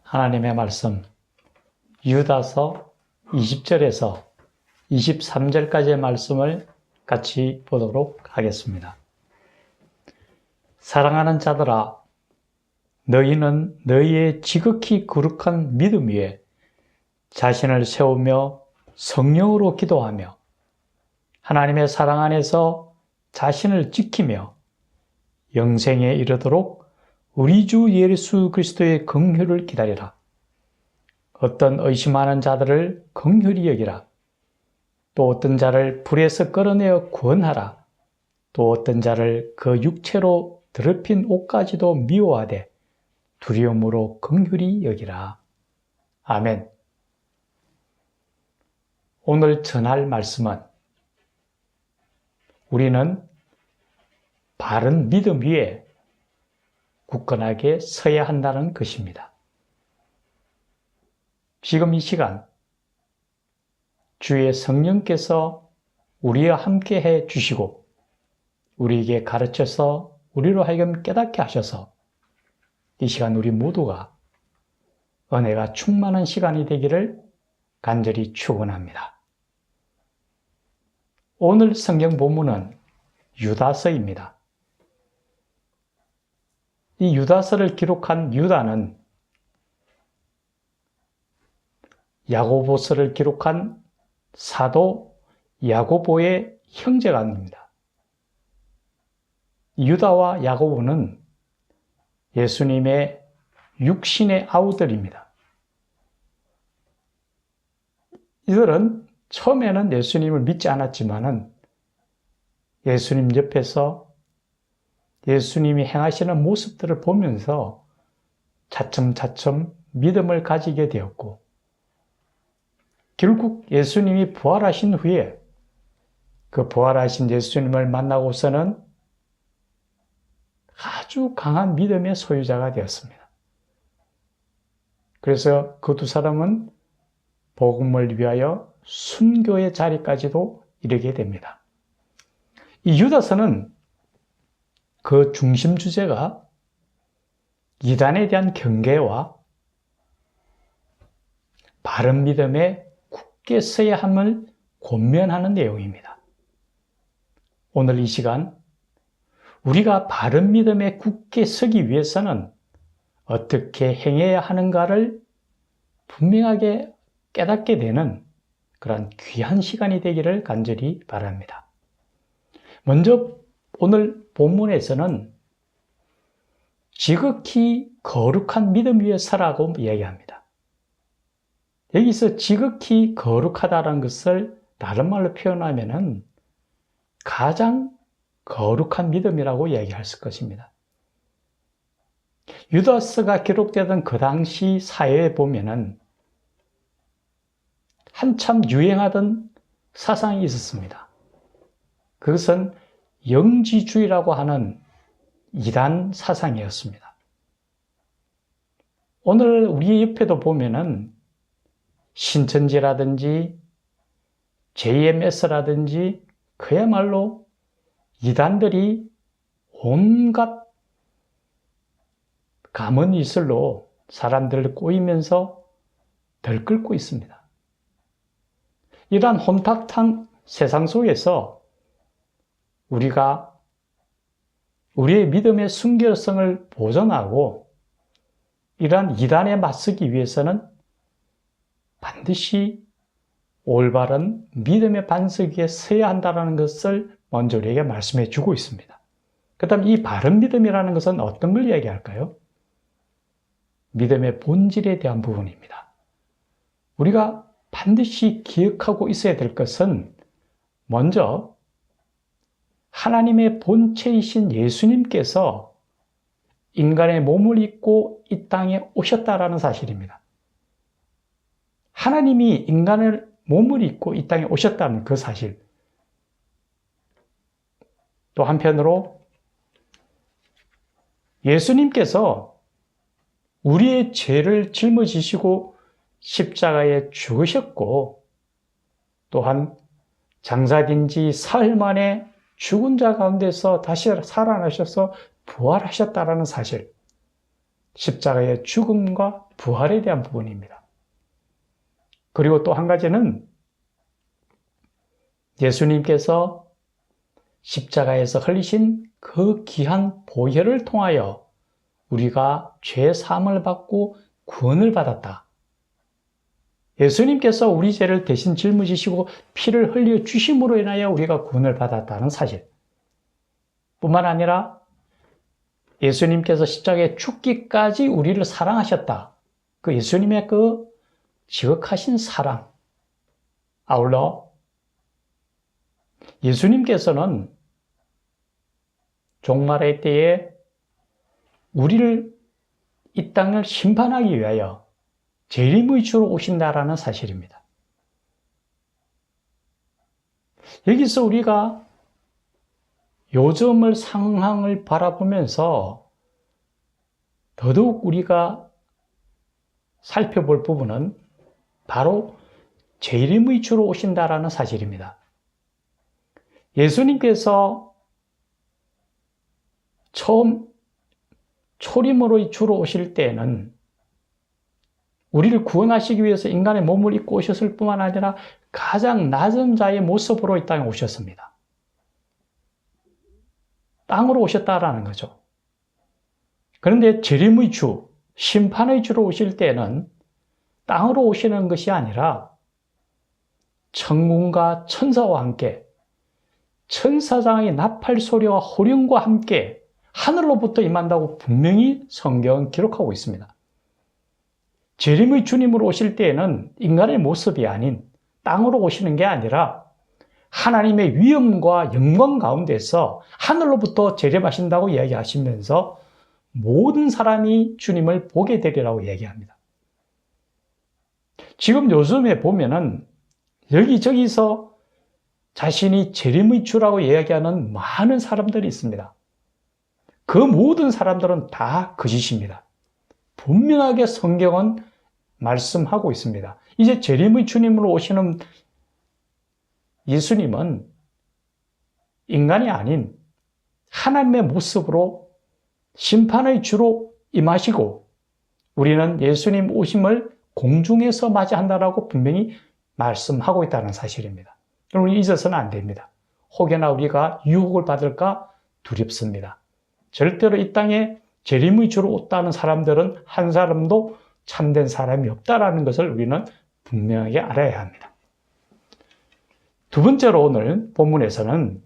하나님의 말씀 유다서 20절에서 23절까지의 말씀을 같이 보도록 하겠습니다. 사랑하는 자들아, 너희는 너희의 지극히 거룩한 믿음 위에 자신을 세우며 성령으로 기도하며 하나님의 사랑 안에서 자신을 지키며 영생에 이르도록 우리 주 예수 그리스도의 긍휼을 기다리라. 어떤 의심하는 자들을 긍휼히 여기라. 또 어떤 자를 불에서 끌어내어 구원하라. 또 어떤 자를 그 육체로 더럽힌 옷까지도 미워하되 두려움으로 긍휼히 여기라. 아멘. 오늘 전할 말씀은 우리는 바른 믿음 위에 굳건하게 서야 한다는 것입니다. 지금 이 시간 주의 성령께서 우리와 함께 해 주시고 우리에게 가르쳐서 우리로 하여금 깨닫게 하셔서 이 시간 우리 모두가 은혜가 충만한 시간이 되기를 간절히 축원합니다. 오늘 성경 본문은 유다서입니다. 이 유다서를 기록한 유다는 야고보서를 기록한 사도 야고보의 형제간입니다. 유다와 야고보는 예수님의 육신의 아우들입니다. 이들은 처음에는 예수님을 믿지 않았지만은 예수님 옆에서 예수님이 행하시는 모습들을 보면서 차츰차츰 믿음을 가지게 되었고 결국 예수님이 부활하신 후에 그 부활하신 예수님을 만나고서는 아주 강한 믿음의 소유자가 되었습니다. 그래서 그 두 사람은 복음을 위하여 순교의 자리까지도 이르게 됩니다. 이 유다서는 그 중심 주제가 이단에 대한 경계와 바른 믿음에 굳게 서야 함을 권면하는 내용입니다. 오늘 이 시간 우리가 바른 믿음에 굳게 서기 위해서는 어떻게 행해야 하는가를 분명하게 깨닫게 되는 그런 귀한 시간이 되기를 간절히 바랍니다. 먼저 오늘 본문에서는 지극히 거룩한 믿음 위에 서라고 이야기합니다. 여기서 지극히 거룩하다는 것을 다른 말로 표현하면 가장 거룩한 믿음이라고 이야기할 것입니다. 유다서가 기록되던 그 당시 사회에 보면은 한참 유행하던 사상이 있었습니다. 그것은 영지주의라고 하는 이단 사상이었습니다. 오늘 우리 옆에도 보면은 신천지라든지 JMS라든지 그야말로 이단들이 온갖 가문이슬로 사람들을 꼬이면서 들끓고 있습니다. 이러한 혼탁한 세상 속에서 우리가 우리의 믿음의 순결성을 보존하고 이러한 이단에 맞서기 위해서는 반드시 올바른 믿음의 반석 위에 서야 한다는 것을 먼저 우리에게 말씀해 주고 있습니다. 그 다음 이 바른 믿음이라는 것은 어떤 걸 이야기할까요? 믿음의 본질에 대한 부분입니다. 우리가 반드시 기억하고 있어야 될 것은 먼저 하나님의 본체이신 예수님께서 인간의 몸을 입고 이 땅에 오셨다라는 사실입니다. 하나님이 인간의 몸을 입고 이 땅에 오셨다는 그 사실. 또 한편으로 예수님께서 우리의 죄를 짊어지시고 십자가에 죽으셨고 또한 장사된 지 사흘 만에 죽은 자 가운데서 다시 살아나셔서 부활하셨다라는 사실, 십자가의 죽음과 부활에 대한 부분입니다. 그리고 또 한 가지는 예수님께서 십자가에서 흘리신 그 귀한 보혈을 통하여 우리가 죄 사함을 받고 구원을 받았다. 예수님께서 우리 죄를 대신 짊어지시고 피를 흘려 주심으로 인하여 우리가 구원을 받았다는 사실. 뿐만 아니라 예수님께서 십자가에 죽기까지 우리를 사랑하셨다. 그 예수님의 그 지극하신 사랑. 아울러 예수님께서는 종말의 때에 우리를 이 땅을 심판하기 위하여 재림의 주로 오신다라는 사실입니다. 여기서 우리가 요즘의 상황을 바라보면서 더더욱 우리가 살펴볼 부분은 바로 재림의 주로 오신다라는 사실입니다. 예수님께서 처음 초림으로 주로 오실 때에는 우리를 구원하시기 위해서 인간의 몸을 입고 오셨을 뿐만 아니라 가장 낮은 자의 모습으로 이 땅에 오셨습니다. 땅으로 오셨다라는 거죠. 그런데 재림의 주, 심판의 주로 오실 때는 땅으로 오시는 것이 아니라 천군과 천사와 함께 천사장의 나팔 소리와 호령과 함께 하늘로부터 임한다고 분명히 성경은 기록하고 있습니다. 재림의 주님으로 오실 때에는 인간의 모습이 아닌 땅으로 오시는 게 아니라 하나님의 위엄과 영광 가운데서 하늘로부터 재림하신다고 이야기하시면서 모든 사람이 주님을 보게 되리라고 얘기합니다. 지금 요즘에 보면은 여기저기서 자신이 재림의 주라고 이야기하는 많은 사람들이 있습니다. 그 모든 사람들은 다 거짓입니다. 분명하게 성경은 말씀하고 있습니다. 이제 재림의 주님으로 오시는 예수님은 인간이 아닌 하나님의 모습으로 심판의 주로 임하시고 우리는 예수님 오심을 공중에서 맞이한다라고 분명히 말씀하고 있다는 사실입니다. 우리 잊어서는 안 됩니다. 혹여나 우리가 유혹을 받을까 두렵습니다. 절대로 이 땅에 재림의 주로 왔다는 사람들은 한 사람도 참된 사람이 없다라는 것을 우리는 분명하게 알아야 합니다. 두 번째로 오늘 본문에서는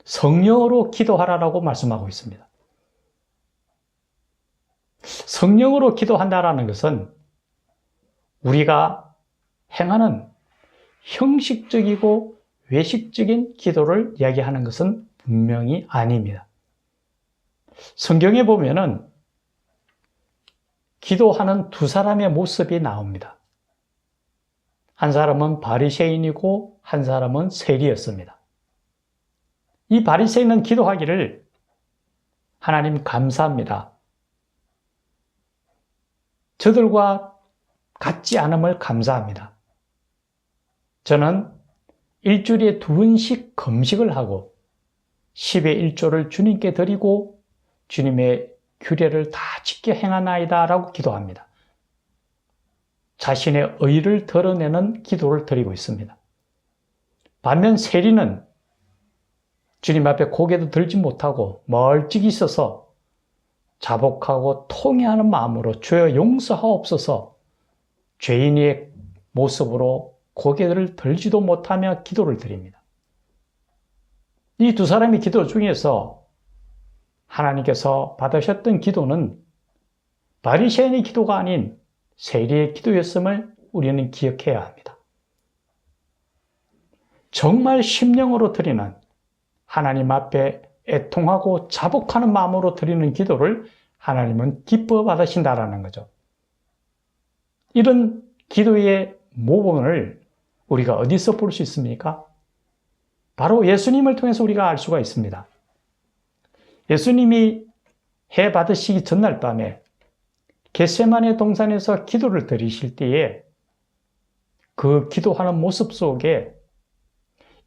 성령으로 기도하라라고 말씀하고 있습니다. 성령으로 기도한다라는 것은 우리가 행하는 형식적이고 외식적인 기도를 이야기하는 것은 분명히 아닙니다. 성경에 보면은 기도하는 두 사람의 모습이 나옵니다. 한 사람은 바리새인이고 한 사람은 세리였습니다. 이 바리새인은 기도하기를 하나님 감사합니다. 저들과 같지 않음을 감사합니다. 저는 일주일에 2번씩 금식을 하고 10의 1조를 주님께 드리고 주님의 규례를 다 지켜 행하나이다 라고 기도합니다. 자신의 의를 드러내는 기도를 드리고 있습니다. 반면 세리는 주님 앞에 고개도 들지 못하고 멀찍이 있어서 자복하고 통회하는 마음으로 주여 용서하옵소서 죄인의 모습으로 고개를 들지도 못하며 기도를 드립니다. 이 두 사람의 기도 중에서 하나님께서 받으셨던 기도는 바리새인의 기도가 아닌 세리의 기도였음을 우리는 기억해야 합니다. 정말 심령으로 드리는 하나님 앞에 애통하고 자복하는 마음으로 드리는 기도를 하나님은 기뻐 받으신다라는 거죠. 이런 기도의 모범을 우리가 어디서 볼 수 있습니까? 바로 예수님을 통해서 우리가 알 수가 있습니다. 예수님이 해 받으시기 전날 밤에 겟세마네 동산에서 기도를 드리실 때에 그 기도하는 모습 속에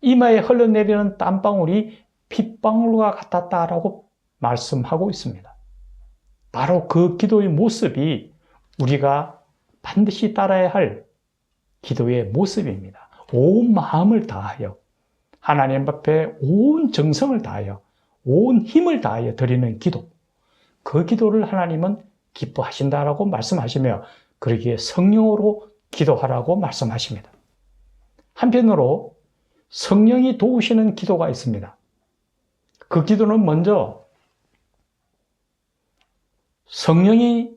이마에 흘러내리는 땀방울이 핏방울과 같았다라고 말씀하고 있습니다. 바로 그 기도의 모습이 우리가 반드시 따라야 할 기도의 모습입니다. 온 마음을 다하여 하나님 앞에 온 정성을 다하여 온 힘을 다하여 드리는 기도, 그 기도를 하나님은 기뻐하신다라고 말씀하시며 그러기에 성령으로 기도하라고 말씀하십니다. 한편으로 성령이 도우시는 기도가 있습니다. 그 기도는 먼저 성령이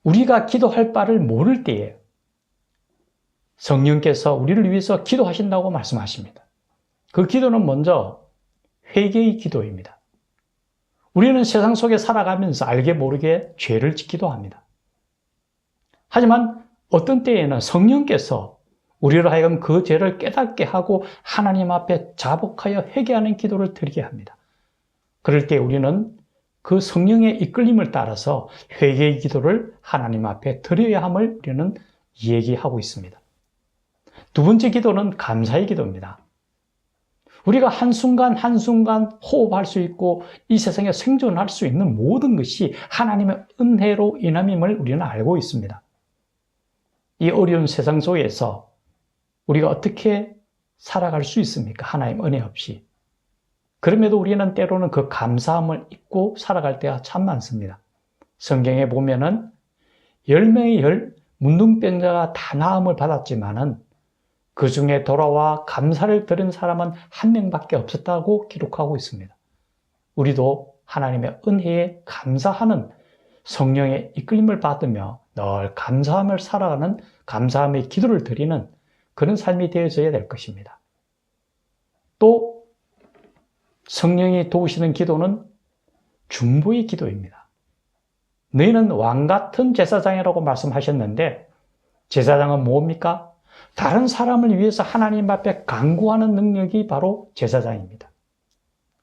우리가 기도할 바를 모를 때에 성령께서 우리를 위해서 기도하신다고 말씀하십니다. 그 기도는 먼저 회개의 기도입니다. 우리는 세상 속에 살아가면서 알게 모르게 죄를 짓기도 합니다. 하지만 어떤 때에는 성령께서 우리로 하여금 그 죄를 깨닫게 하고 하나님 앞에 자복하여 회개하는 기도를 드리게 합니다. 그럴 때 우리는 그 성령의 이끌림을 따라서 회개의 기도를 하나님 앞에 드려야 함을 우리는 얘기하고 있습니다. 두 번째 기도는 감사의 기도입니다. 우리가 한순간 한순간 호흡할 수 있고 이 세상에 생존할 수 있는 모든 것이 하나님의 은혜로 인함임을 우리는 알고 있습니다. 이 어려운 세상 속에서 우리가 어떻게 살아갈 수 있습니까? 하나님 은혜 없이. 그럼에도 우리는 때로는 그 감사함을 잊고 살아갈 때가 참 많습니다. 성경에 보면은 10명의 문둥병자가 다 나음을 받았지만은 그 중에 돌아와 감사를 드린 사람은 한 명밖에 없었다고 기록하고 있습니다. 우리도 하나님의 은혜에 감사하는 성령의 이끌림을 받으며 늘 감사함을 살아가는 감사함의 기도를 드리는 그런 삶이 되어져야 될 것입니다. 또 성령이 도우시는 기도는 중보의 기도입니다. 너희는 왕같은 제사장이라고 말씀하셨는데 제사장은 뭡니까? 다른 사람을 위해서 하나님 앞에 간구하는 능력이 바로 제사장입니다.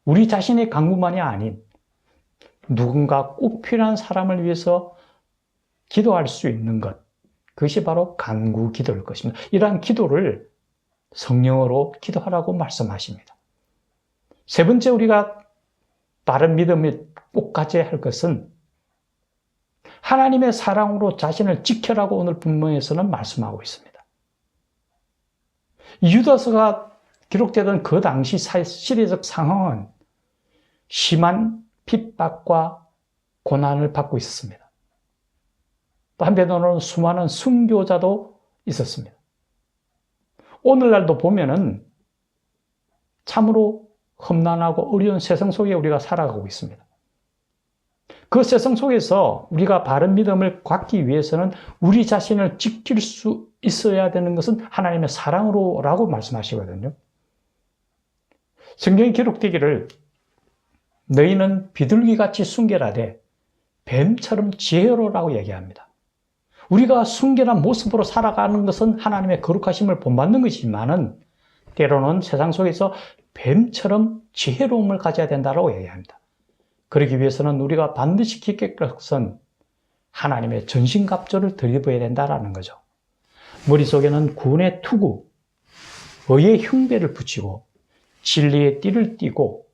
우리 자신의 간구만이 아닌 누군가 꼭 필요한 사람을 위해서 기도할 수 있는 것, 그것이 바로 간구 기도일 것입니다. 이러한 기도를 성령으로 기도하라고 말씀하십니다. 세 번째 우리가 바른 믿음을 꼭 가져야 할 것은 하나님의 사랑으로 자신을 지켜라고 오늘 본문에서는 말씀하고 있습니다. 유다서가 기록되던 그 당시 시대적 상황은 심한 핍박과 고난을 받고 있었습니다. 또 한편으로는 수많은 순교자도 있었습니다. 오늘날도 보면은 참으로 험난하고 어려운 세상 속에 우리가 살아가고 있습니다. 그 세상 속에서 우리가 바른 믿음을 갖기 위해서는 우리 자신을 지킬 수 있어야 되는 것은 하나님의 사랑으로라고 말씀하시거든요. 성경에 기록되기를 너희는 비둘기같이 순결하되 뱀처럼 지혜로라고 얘기합니다. 우리가 순결한 모습으로 살아가는 것은 하나님의 거룩하심을 본받는 것이지만은 때로는 세상 속에서 뱀처럼 지혜로움을 가져야 된다고 얘기합니다. 그러기 위해서는 우리가 반드시 지킬 것은 하나님의 전신갑주를 드려야 된다는 거죠. 머릿속에는 구원의 투구, 의의 흉배를 붙이고 진리의 띠를 띠고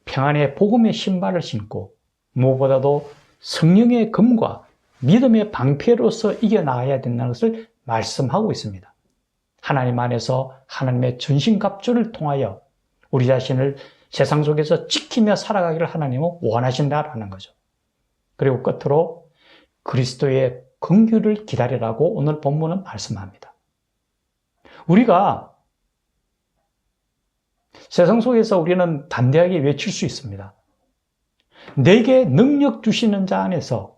평안의 복음의 신발을 신고 무엇보다도 성령의 검과 믿음의 방패로서 이겨나가야 된다는 것을 말씀하고 있습니다. 하나님 안에서 하나님의 전신갑주를 통하여 우리 자신을 세상 속에서 지키며 살아가기를 하나님은 원하신다라는 거죠. 그리고 끝으로 그리스도의 긍휼을 기다리라고 오늘 본문은 말씀합니다. 우리가 세상 속에서 우리는 담대하게 외칠 수 있습니다. 내게 능력 주시는 자 안에서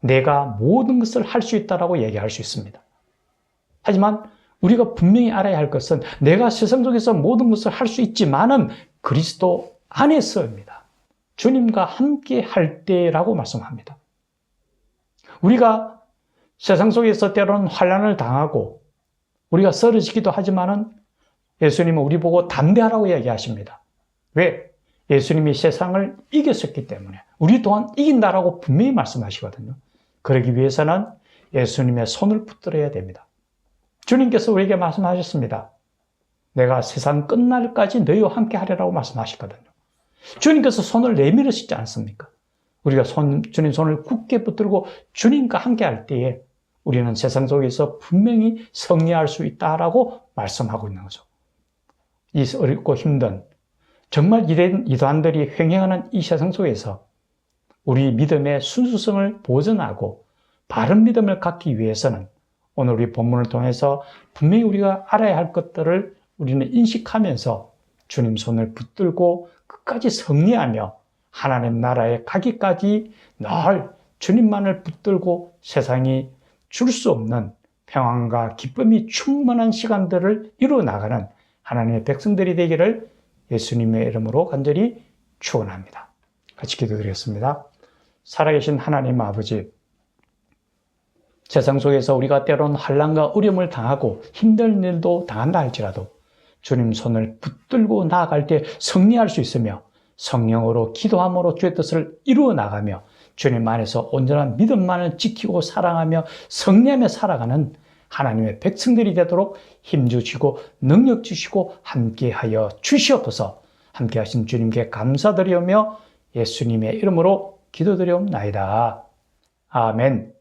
내가 모든 것을 할 수 있다라고 얘기할 수 있습니다. 하지만 우리가 분명히 알아야 할 것은 내가 세상 속에서 모든 것을 할 수 있지만은 그리스도 안에서입니다. 주님과 함께 할 때라고 말씀합니다. 우리가 세상 속에서 때로는 환난을 당하고 우리가 쓰러지기도 하지만은 예수님은 우리 보고 담대하라고 얘기하십니다. 왜? 예수님이 세상을 이겼었기 때문에 우리 또한 이긴다라고 분명히 말씀하시거든요. 그러기 위해서는 예수님의 손을 붙들어야 됩니다. 주님께서 우리에게 말씀하셨습니다. 내가 세상 끝날까지 너희와 함께 하리라고 말씀하시거든요. 주님께서 손을 내밀으시지 않습니까? 우리가 주님 손을 굳게 붙들고 주님과 함께 할 때에 우리는 세상 속에서 분명히 승리할 수 있다라고 말씀하고 있는 거죠. 이 어렵고 힘든 정말 이단들이 횡행하는 이 세상 속에서 우리 믿음의 순수성을 보존하고 바른 믿음을 갖기 위해서는 오늘 우리 본문을 통해서 분명히 우리가 알아야 할 것들을 우리는 인식하면서 주님 손을 붙들고 끝까지 승리하며 하나님 나라에 가기까지 늘 주님만을 붙들고 세상이 줄 수 없는 평안과 기쁨이 충만한 시간들을 이루어 나가는 하나님의 백성들이 되기를 예수님의 이름으로 간절히 축원합니다. 같이 기도드리겠습니다. 살아계신 하나님 아버지, 세상 속에서 우리가 때론 환난과 어려움을 당하고 힘든 일도 당한다 할지라도 주님 손을 붙들고 나아갈 때 승리할 수 있으며 성령으로 기도함으로 주의 뜻을 이루어 나가며 주님 안에서 온전한 믿음만을 지키고 사랑하며 승리하며 살아가는 하나님의 백성들이 되도록 힘 주시고 능력 주시고 함께하여 주시옵소서. 함께하신 주님께 감사드리며 예수님의 이름으로 기도드리옵나이다. 아멘.